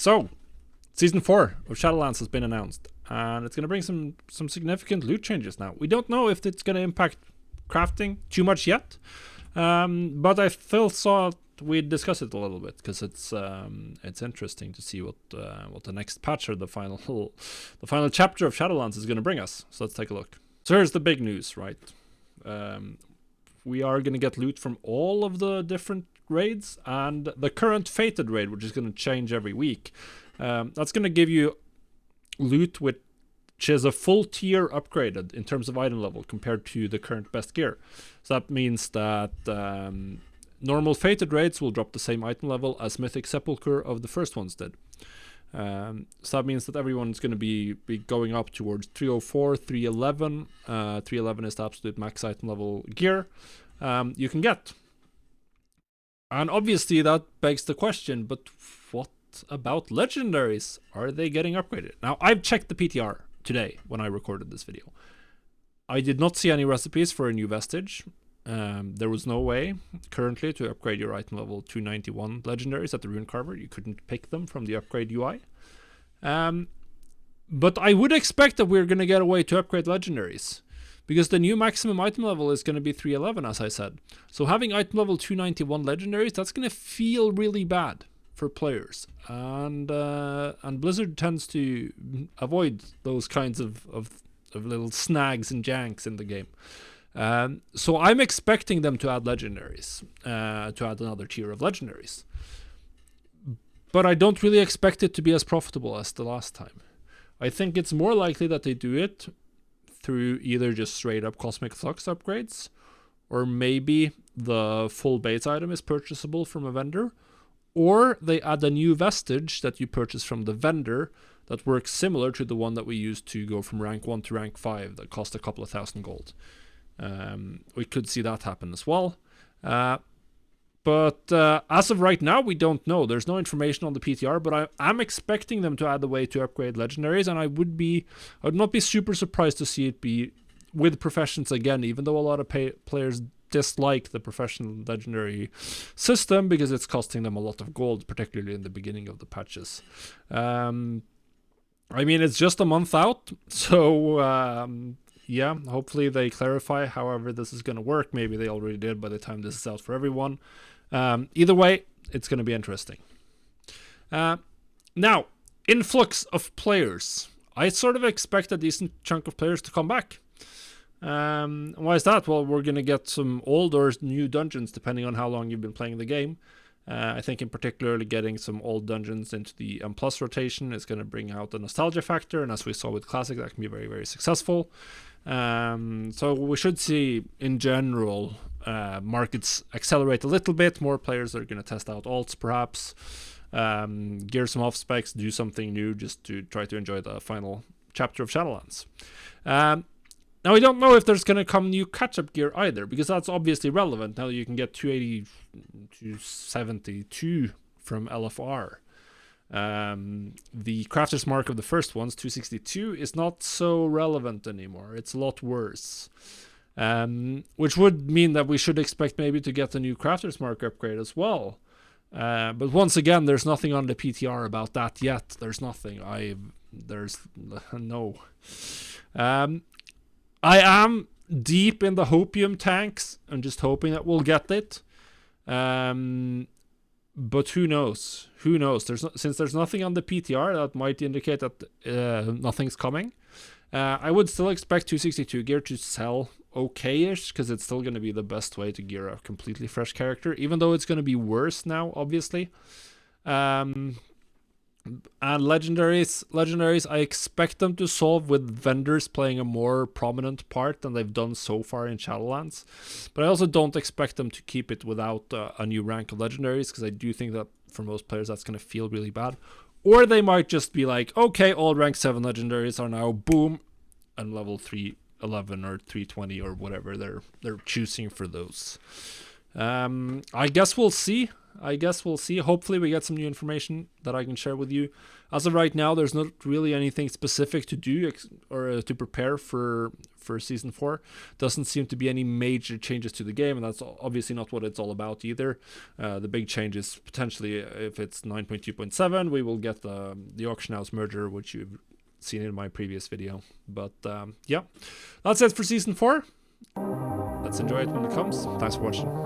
So, Season 4 of Shadowlands has been announced, and it's going to bring some significant loot changes now. We don't know if it's going to impact crafting too much yet, but I still thought we'd discuss it a little bit, because it's interesting to see what the next patch or the final chapter of Shadowlands is going to bring us. So let's take a look. So here's the big news, right? We are going to get loot from all of the different raids, and the current Fated raid, which is going to change every week. That's going to give you loot which is a full tier upgraded in terms of item level compared to the current best gear. So that means that normal Fated raids will drop the same item level as Mythic Sepulchre of the first ones did. So that means that everyone's going to be going up towards 304, 311. 311 is the absolute max item level gear you can get. And obviously that begs the question, but what about legendaries? Are they getting upgraded? Now, I've checked the PTR today when I recorded this video. I did not see any recipes for a new vestige. There was no way currently to upgrade your item level 291 legendaries at the Rune Carver. You couldn't pick them from the upgrade UI. But I would expect that we're going to get a way to upgrade legendaries, because the new maximum item level is going to be 311, as I said. So having item level 291 legendaries, that's going to feel really bad for players, and Blizzard tends to avoid those kinds of little snags and janks in the game. So I'm expecting them to add legendaries, to add another tier of legendaries. But I don't really expect it to be as profitable as the last time. I think it's more likely that they do it through either just straight up Cosmic Flux upgrades, or maybe the full base item is purchasable from a vendor, or they add a new vestige that you purchase from the vendor that works similar to the one that we used to go from rank 1 to rank 5 that cost a couple of thousand gold. We could see that happen as well. But as of right now, we don't know. There's no information on the PTR, but I'm expecting them to add a way to upgrade legendaries, and I would not be super surprised to see it be with professions again, even though a lot of players dislike the professional legendary system because it's costing them a lot of gold, particularly in the beginning of the patches. I mean, it's just a month out, so yeah, hopefully they clarify however this is going to work. Maybe they already did by the time this is out for everyone. Either way, it's going to be interesting. Now, influx of players. I sort of expect a decent chunk of players to come back. Why is that? Well, we're going to get some old or new dungeons depending on how long you've been playing the game. I think in particular getting some old dungeons into the M+ rotation is going to bring out the nostalgia factor, and as we saw with Classic, that can be very, very successful. So we should see, in general, markets accelerate a little bit. More players are going to test out alts, perhaps. Gear some off specs, do something new just to try to enjoy the final chapter of Shadowlands. Now, we don't know if there's going to come new catch-up gear either, because that's obviously relevant. Now you can get 280 to 72 from LFR. The crafter's mark of the first ones, 262, is not so relevant anymore. It's a lot worse. Which would mean that we should expect maybe to get a new crafter's mark upgrade as well. But once again, there's nothing on the PTR about that yet. There's nothing. There's no. I am deep in the hopium tanks and just hoping that we'll get it. But who knows? Who knows? Since there's nothing on the PTR that might indicate that nothing's coming. I would still expect 262 gear to sell okay-ish, because it's still going to be the best way to gear a completely fresh character, even though it's going to be worse now, obviously. And legendaries, I expect them to solve with vendors playing a more prominent part than they've done so far in Shadowlands. But I also don't expect them to keep it without a new rank of legendaries, because I do think that for most players that's going to feel really bad. Or they might just be like, okay, all rank 7 legendaries are now boom, and level 311 or 320 or whatever they're choosing for those. I guess we'll see. I guess we'll see. Hopefully we get some new information that I can share with you. As of right now, there's not really anything specific to do or to prepare for Season 4. Doesn't seem to be any major changes to the game, and that's obviously not what it's all about either. The big change is potentially, if it's 9.2.7, we will get the auction house merger, which you've seen in my previous video. But yeah, that's it for Season 4. Let's enjoy it when it comes. Thanks for watching.